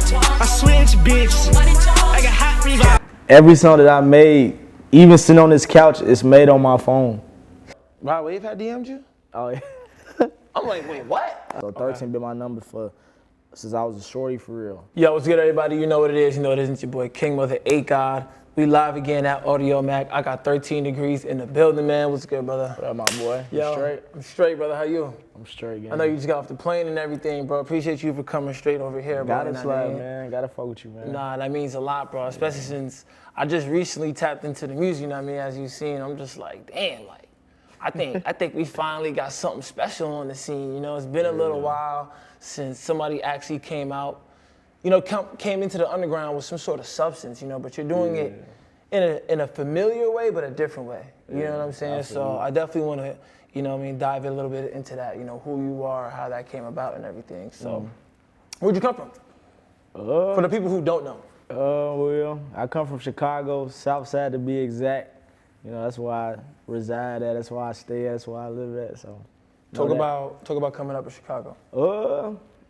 I switch bitches. I got hot revive. Every song that I made, even sitting on this couch, is made on my phone. Rod Wave had DM'd you? Oh yeah. I'm like, wait, what? So 13 been my number since I was a shorty for real. Yo, what's good, everybody? You know what it is. You know it isn't your boy Kingmil, the 8 God. We live again at Audio Mac. I got 13 Degrees in the building, man. What's good, brother? What up, my boy? Yo, You straight? I'm straight, brother. How you? I'm straight, gang. I know you just got off the plane and everything, bro. Appreciate you for coming straight over here, bro. Gotta slide, man. Gotta fuck with you, man. Nah, that means a lot, bro. Especially since I just recently tapped into the music, you know what I mean? As you've seen, I'm just like, damn, like, I think we finally got something special on the scene. You know, it's been a little while since somebody actually came out, you know, came into the underground with some sort of substance, you know, but you're doing it in a familiar way, but a different way. You know what I'm saying? Absolutely. So I definitely want to, you know what I mean, dive a little bit into that, you know, who you are, how that came about and everything. So where'd you come from? For the people who don't know. Well, I come from Chicago, South Side to be exact. You know, that's where I reside at, that's where I stay at, that's where I live at, so. Talk about coming up in Chicago.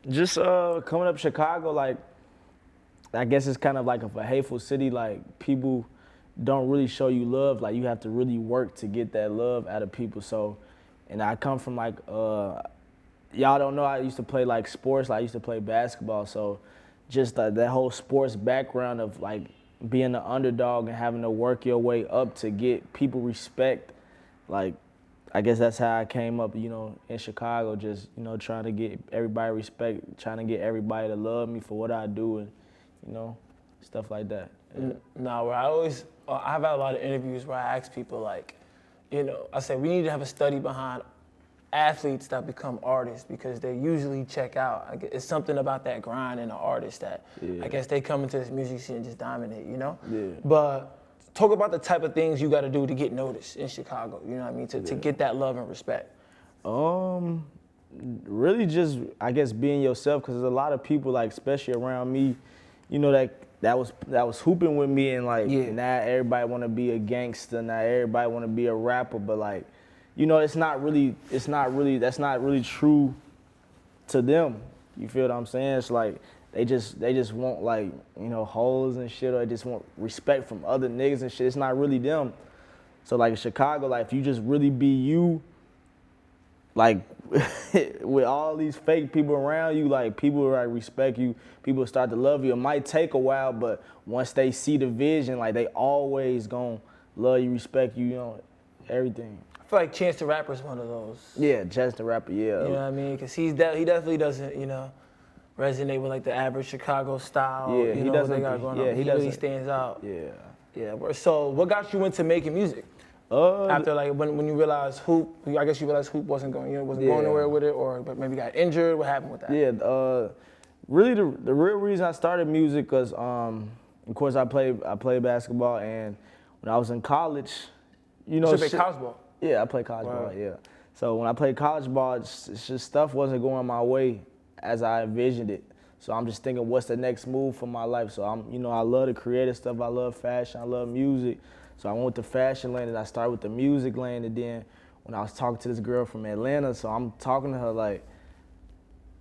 Just coming up Chicago, like, I guess it's kind of like a hateful city, like people don't really show you love, like you have to really work to get that love out of people, so, and I come from like, y'all don't know, I used to play like sports, like I used to play basketball, so just that whole sports background of like being the underdog and having to work your way up to get people respect, like, I guess that's how I came up, you know, in Chicago, just, you know, trying to get everybody respect, trying to get everybody to love me for what I do and, you know, stuff like that. Yeah. Nah, where I've had a lot of interviews where I ask people like, you know, I say we need to have a study behind athletes that become artists because they usually check out. It's something about that grind in an artist that I guess they come into this music scene and just dominate, you know? Yeah. But talk about the type of things you got to do to get noticed in Chicago, you know what I mean, to get that love and respect. Really just, I guess, being yourself, because there's a lot of people, like, especially around me, you know, that was hooping with me, and like now everybody want to be a gangster, now everybody want to be a rapper, but like, you know, that's not really true to them. You feel what I'm saying? It's like they just want, like, you know, hoes and shit, or they just want respect from other niggas and shit. It's not really them. So like in Chicago, like if you just really be you, like with all these fake people around you, like people will like respect you, people start to love you. It might take a while, but once they see the vision, like they always gonna love you, respect you, you know, everything. I feel like Chance the Rapper is one of those. Yeah, Chance the Rapper, yeah. You know what I mean? Because he definitely doesn't, you know, resonate with like the average Chicago style. Yeah, you he know, doesn't. What they got going on. He really stands out. Yeah. Yeah. So what got you into making music? After like when you realized hoop, I guess you realized hoop wasn't going, you know, wasn't going nowhere with it, or but maybe got injured. What happened with that? Yeah. Really, the real reason I started music, cause of course I played basketball, and when I was in college, you know, you played college ball. Yeah, I played college ball, yeah. So when I played college ball, it's just stuff wasn't going my way as I envisioned it. So I'm just thinking, what's the next move for my life? So I love the creative stuff, I love fashion, I love music. So I went with the fashion lane, and I started with the music lane, and then when I was talking to this girl from Atlanta, so I'm talking to her like,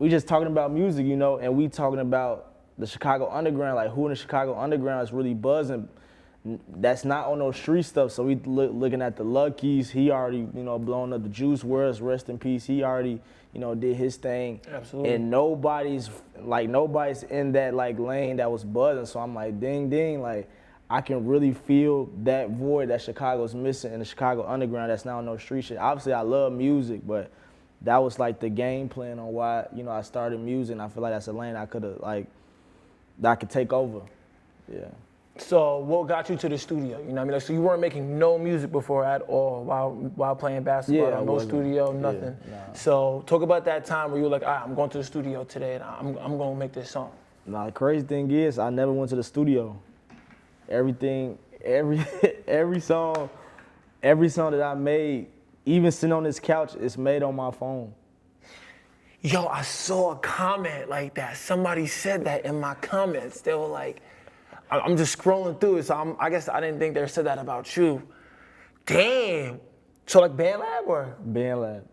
we just talking about music, you know, and we talking about the Chicago Underground, like who in the Chicago Underground is really buzzing. That's not on no street stuff, so we looking at the Luckies. He already, you know, blowing up the Juice WRLD, rest in peace. He already, you know, did his thing. Absolutely. And nobody's in that like lane that was buzzing. So I'm like, ding, ding, like I can really feel that void that Chicago's missing in the Chicago Underground that's not on no street shit. Obviously, I love music, but that was like the game plan on why, you know, I started music. And I feel like that's a lane I could have that I could take over. Yeah. So what got you to the studio? You know what I mean? Like, so you weren't making no music before at all while playing basketball? Yeah, no studio, nothing. Yeah, nah. So talk about that time where you were like, all right, I'm going to the studio today and I'm going to make this song. Nah, the crazy thing is I never went to the studio. Every song that I made, even sitting on this couch, is made on my phone. Yo, I saw a comment like that. Somebody said that in my comments. They were like, I'm just scrolling through it, so I guess I didn't think they said that about you. Damn. So like Bandlab or? Bandlab.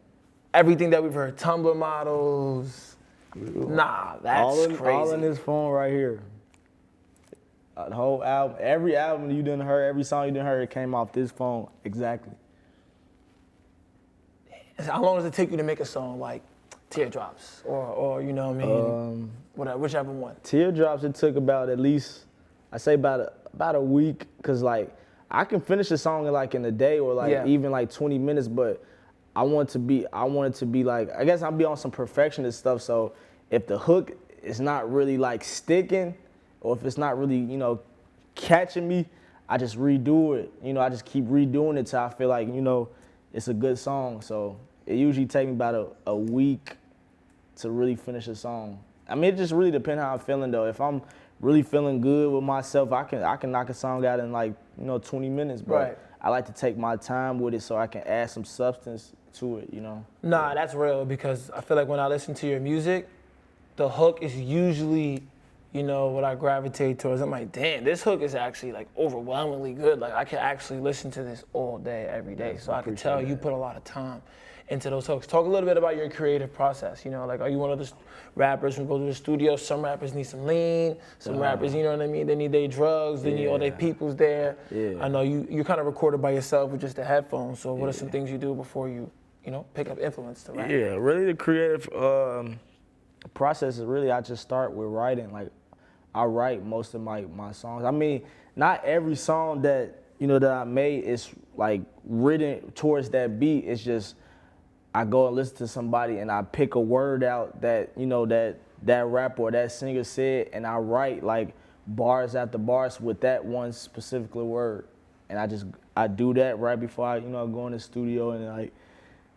Everything that we've heard, Tumblr models, Nah, that's crazy. All in this phone right here. The whole album, every album you done heard, every song you done heard, it came off this phone exactly. How long does it take you to make a song like Teardrops or you know what I mean? Whatever, whichever one. Teardrops, it took about at least, I say about a week, cause like I can finish a song in a day or even 20 minutes, but I want it to be like, I guess I'll be on some perfectionist stuff. So if the hook is not really like sticking, or if it's not really, catching me, I just redo it. I just keep redoing it till I feel like, it's a good song. So it usually takes me about a week to really finish a song. I mean, it just really depends how I'm feeling though. If I'm really feeling good with myself, I can knock a song out in 20 minutes, but right. I like to take my time with it so I can add some substance to it, Nah, that's real, because I feel like when I listen to your music, the hook is usually, what I gravitate towards. I'm like, damn, this hook is actually like overwhelmingly good. Like I can actually listen to this all day, every day. So I can tell you put a lot of time into those hooks. Talk a little bit about your creative process. Like, are you one of those rappers who go to the studio? Some rappers need some lean. Some rappers, you know what I mean? They need their drugs. They need all their peoples there. Yeah. I know you kind of recorded by yourself with just the headphones. So what are some things you do before you, pick up influence to rap? Yeah, really the creative process is really, I just start with writing. Like, I write most of my songs. I mean, not every song that, that I made is like written towards that beat. It's just, I go and listen to somebody and I pick a word out that, that rapper or that singer said, and I write like bars after bars with that one specific word. And I do that right before I, go in the studio, and like,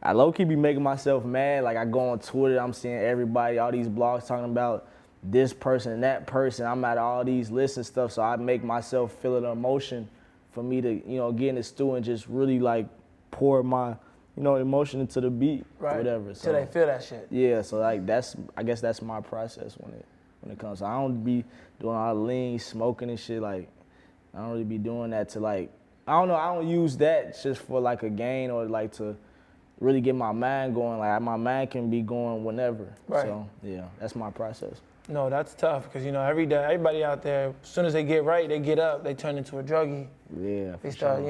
I low-key be making myself mad. Like I go on Twitter, I'm seeing everybody, all these blogs talking about this person and that person. I'm at all these lists and stuff, so I make myself feel an emotion for me to, get in the studio and just really like pour my, emotion into the beat, right. Whatever. So they feel that shit. Yeah, so like I guess that's my process when it comes. So I don't be doing all the lean, smoking and shit. Like I don't really be doing that to like, I don't know, I don't use that just for like a gain or like to really get my mind going. Like my mind can be going whenever. Right. So yeah, that's my process. No, that's tough, because every day, everybody out there, as soon as they get right, they get up, they turn into a druggie. Yeah, they start,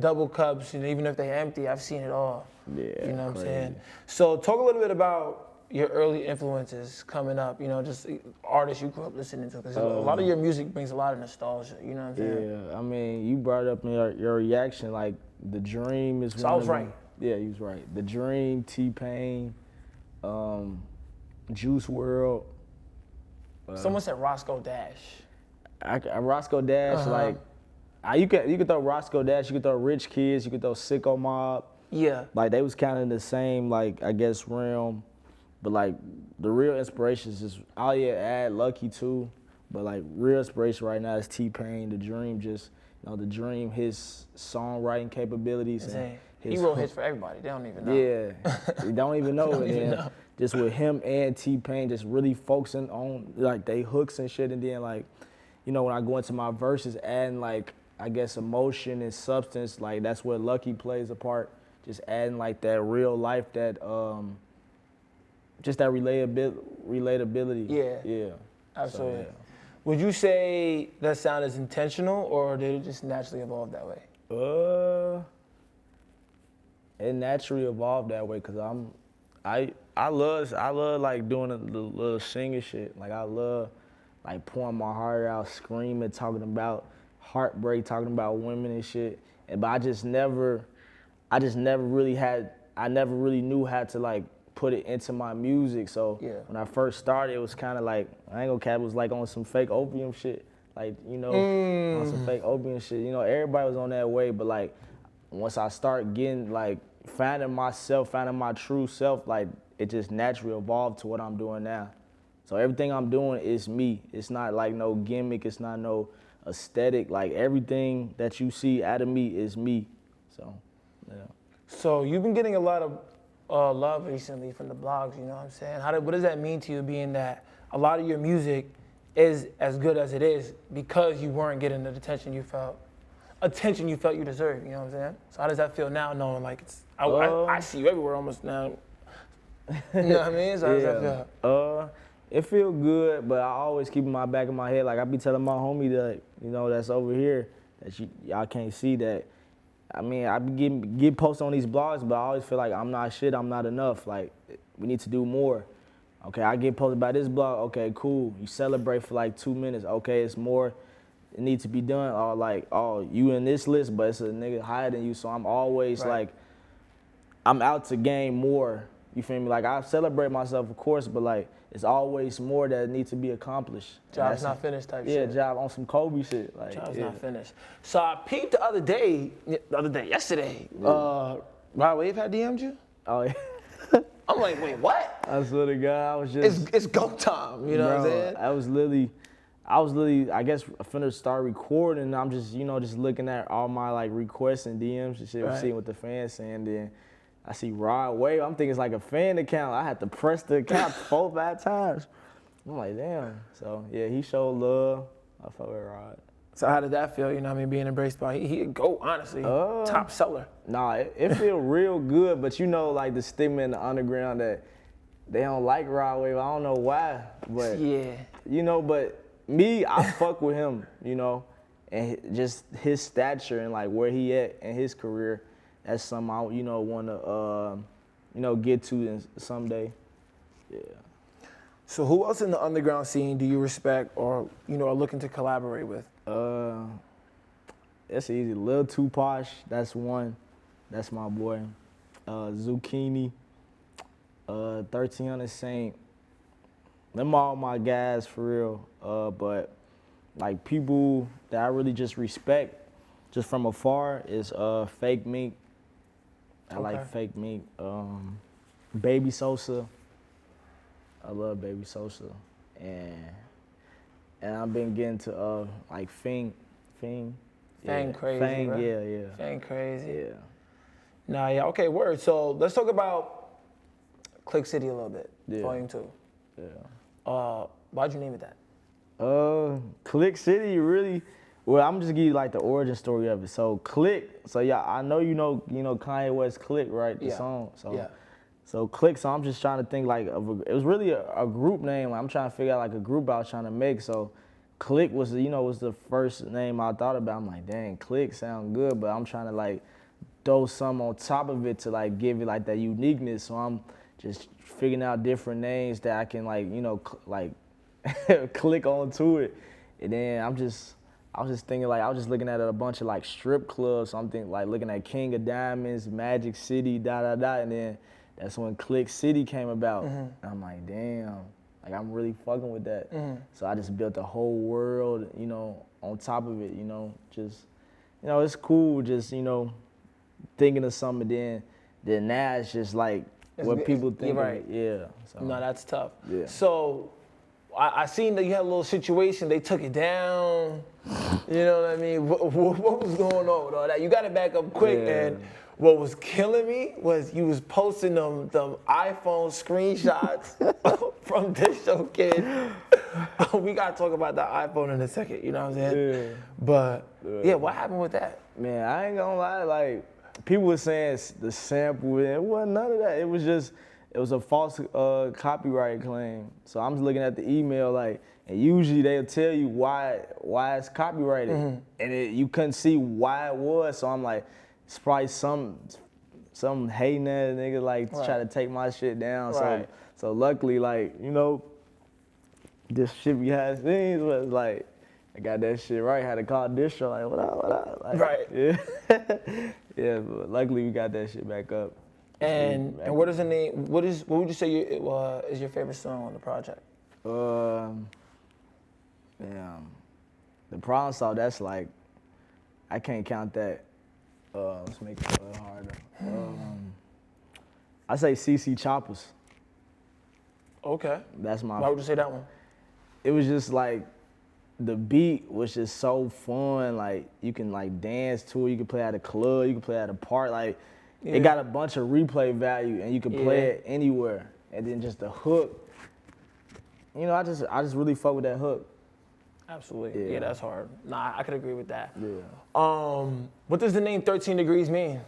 double cups, even if they're empty. I've seen it all. Yeah, you know what crazy. I'm saying? So talk a little bit about your early influences coming up, just artists you grew up listening to, because a lot of your music brings a lot of nostalgia, you know what I'm saying? Yeah, I mean, you brought up in your reaction, like The Dream is one. So I was right. Yeah, you was right. The Dream, T-Pain, Juice WRLD. Someone said Roscoe Dash. Roscoe Dash, like, you could throw Roscoe Dash, you could throw Rich Kids, you could throw Sicko Mob. Yeah. Like, they was kind of in the same, like, I guess, realm. But, like, the real inspirations is, add Lucky too. But, like, real inspiration right now is T-Pain, The Dream, just, The Dream, his songwriting capabilities. And he wrote hits for everybody. They don't even know. Yeah, they don't even know. Don't even know. Just with him and T-Pain, just really focusing on like they hooks and shit, and then like, when I go into my verses, adding like, I guess, emotion and substance, like that's where Lucky plays a part. Just adding like that real life, that just that relatability. Yeah, absolutely. So, yeah. Would you say that sound is intentional, or did it just naturally evolve that way? It naturally evolved that way, cause I love like doing the little singing shit. Like I love like pouring my heart out, screaming, talking about heartbreak, talking about women and shit. But I never really knew how to like put it into my music. So when I first started, it was kind of like, I ain't gonna cap, it was like on some fake opium shit. Like, on some fake opium shit. Everybody was on that way, but like once I start getting like, finding myself, finding my true self, like it just naturally evolved to what I'm doing now. So everything I'm doing is me. It's not like no gimmick, it's not no aesthetic. Like everything that you see out of me is me. So, yeah. So you've been getting a lot of love recently from the blogs, you know what I'm saying? What does that mean to you, being that a lot of your music is as good as it is because you weren't getting the attention you felt you deserved, you know what I'm saying? So how does that feel now, knowing like I see you everywhere almost now? You know what I mean? So how does that feel? It feel good, but I always keep in my back of my head, like I be telling my homie that, that's over here, that y'all can't see that. I mean, I be get posted on these blogs, but I always feel like I'm not shit, I'm not enough. Like, we need to do more. Okay, I get posted by this blog, okay, cool. You celebrate for like 2 minutes, okay, it's more. It needs to be done. Or like, oh, you in this list, but it's a nigga higher than you, so I'm always like, I'm out to gain more. You feel me? Like, I celebrate myself, of course, but like, it's always more that needs to be accomplished. Job's not finished type shit. Yeah, job on some Kobe shit. Like, Job's not finished. So I peeped yesterday. Rod Wave had DM'd you? Oh, yeah. I'm like, wait, what? I swear to God, I was just. It's go time, you know what I'm saying? I was literally, I guess, finna start recording, and I'm just, just looking at all my, like, requests and DMs and shit, seeing what the fans saying, then I see Rod Wave. I'm thinking it's like a fan account. I had to press the account 4 or 5 times. I'm like, damn. So, yeah, he showed love. I fuck with Rod. So how did that feel, being embraced by, he a GOAT, honestly, top seller. Nah, it feel real good, but like the stigma in the underground that they don't like Rod Wave. I don't know why, but, but me, I fuck with him, and just his stature and like where he at in his career. That's something I, want to, get to someday. Yeah. So who else in the underground scene do you respect or, are looking to collaborate with? It's easy. Lil Tupac, that's one. That's my boy. Zucchini, 1300 Saint. Them all my guys for real. But like people that I really just respect just from afar is Fake Mink. I like Fake Mink. Baby Sosa. I love Baby Sosa. And I've been getting to like Fang. Fang Yeah. crazy. Fang, bro. yeah. Fang crazy. Yeah. Nah, yeah, okay, word. So let's talk about Click City a little bit, Yeah. Volume 2. Yeah. Why'd you name it that? Click City really. Well, I'm just give you like the origin story of it. So Click. So yeah, I know you know Kanye West Click, right? The song. So Yeah. So Click. So I'm just trying to think like it was really a group name. Like, I'm trying to figure out like a group I was trying to make. So Click was was the first name I thought about. I'm like, dang, Click sound good, but I'm trying to like throw some on top of it to like give it like that uniqueness. So I'm just figuring out different names that I can like like click onto it. And then I was just thinking like I was just looking at a bunch of like strip clubs. So I'm thinking like looking at King of Diamonds, Magic City, and then that's when Click City came about. And I'm like, damn, like I'm really fucking with that. So I just built a whole world, on top of it, just, it's cool just, thinking of something, then now it's just like what people think. You're right. Of it. Yeah. So. No, that's tough. Yeah. So I seen that you had a little situation. They took it down. You know what I mean? What was going on with all that? You got it back up quick, and what was killing me was you was posting them iPhone screenshots from this show, kid. We gotta talk about the iPhone in a second. You know what I'm saying? Yeah. But yeah, what happened with that? Man, I ain't gonna lie. Like people were saying the sample, it wasn't none of that. It was a false copyright claim. So I'm just looking at the email, like, and usually they'll tell you why it's copyrighted, and you couldn't see why it was. So I'm like, it's probably some hating ass nigga like try to take my shit down. Right. So luckily, like this shit behind the scenes was like, I got that shit right. Had to call distro like, what up? Like, Right. Yeah. Yeah, but luckily we got that shit back up. And what is the name? What would you say is your favorite song on the project? The problem solved. That's like, I can't count that. Let's make it a little harder. I say CC Choppers. Okay. That's my. Why would you say that one? It was just like, the beat was just so fun. Like you can like dance to it. You can play at a club. You can play at a park. Like it got a bunch of replay value, and you can play it anywhere. And then just the hook. I just really fuck with that hook. Absolutely. Yeah, that's hard. Nah, I could agree with that. Yeah. What does the name 13 Degrees mean?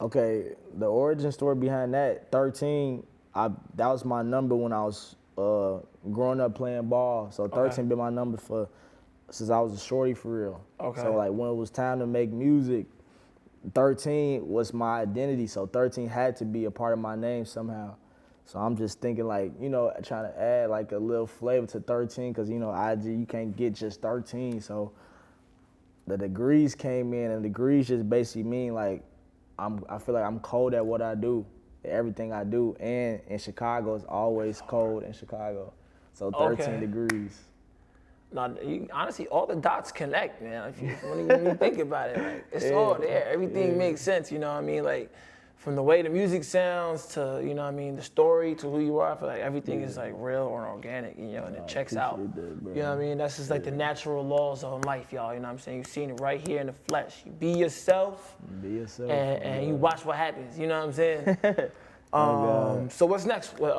Okay, the origin story behind that, 13, that was my number when I was growing up playing ball. So 13 been my number since I was a shorty for real. Okay. So like when it was time to make music, 13 was my identity. So 13 had to be a part of my name somehow. So I'm just thinking like, you know, trying to add like a little flavor to 13 because, you know, IG, you can't get just 13. So the degrees came in, and degrees just basically mean like I feel like I'm cold at what I do, everything I do. And in Chicago, it's always cold in Chicago. So 13 degrees. No, honestly, all the dots connect, man. When you think about it, like, it's all there. Everything makes sense, you know what I mean? Like, from the way the music sounds to, you know what I mean, the story to who you are, I feel like everything is like real or organic, you know, and it checks out. That, you know what I mean? That's just like the natural laws of life, y'all, you know what I'm saying? You've seen it right here in the flesh. You be yourself. And you watch what happens, you know what I'm saying? So what's next with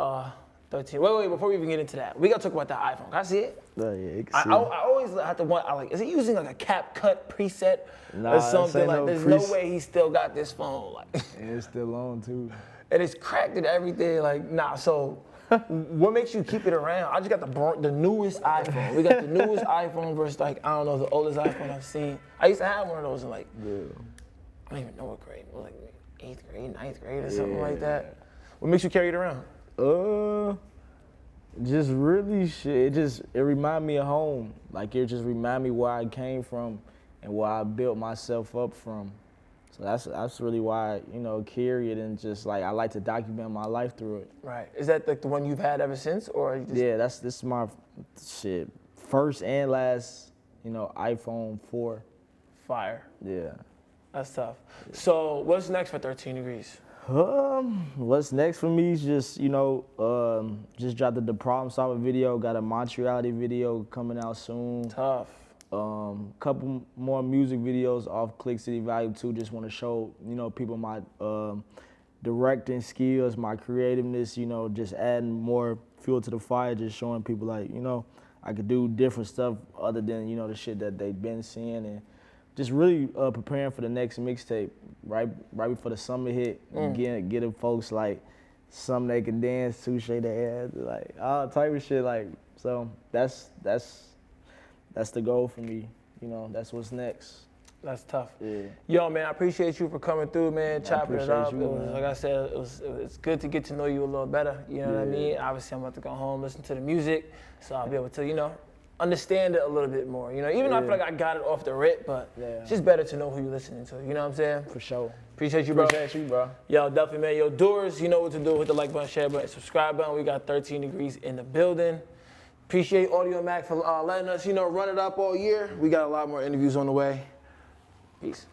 13? Wait, before we even get into that, we gotta talk about that iPhone. Can I see it? Oh, yeah, you can I see always have to want, is he using like a CapCut preset or something? ain't Like, no there's no way he still got this phone. Like, And it's still on too. and it's cracked and everything. Like, nah, so what makes you keep it around? I just got the newest iPhone. We got the newest iPhone versus like, I don't know, the oldest iPhone I've seen. I used to have one of those in like, I don't even know what grade. It was like 8th grade, 9th grade or something like that. What makes you carry it around? Just really shit. It remind me of home. Like it just remind me where I came from and where I built myself up from. So that's really why, you know, carry it, and just like I like to document my life through it. Right. Is that like the one you've had ever since, or? Yeah, this is my shit. First and last, you know, iPhone 4. Fire. Yeah. That's tough. So what's next for 13 Degrees? What's next for me is just, you know, just dropped the problem solver video, got a Montreality video coming out soon. Tough. Couple more music videos off Click City Volume 2. Just want to show, you know, people my directing skills, my creativeness, you know, just adding more fuel to the fire, just showing people like, you know, I could do different stuff other than, you know, the shit that they've been seeing, and just really preparing for the next mixtape, right before the summer hit, getting folks like something they can dance to, shake their ass, like all type of shit, like, so that's the goal for me, you know, that's what's next. That's tough. Yeah. Yo, man, I appreciate you for coming through, man, chopping it up. You, it was, like I said, it's good to get to know you a little better, you know what I mean? Obviously, I'm about to go home, listen to the music, so I'll be able to, you know, understand it a little bit more, you know, even though I feel like I got it off the rip, but it's just better to know who you're listening to, you know what I'm saying? For sure. Appreciate you, bro. Appreciate you, bro. Yo, definitely, man. Yo, doers, you know what to do. Hit the like button, share button, subscribe button. We got 13 Degrees in the building. Appreciate Audio Mac for letting us, you know, run it up all year. We got a lot more interviews on the way. Peace.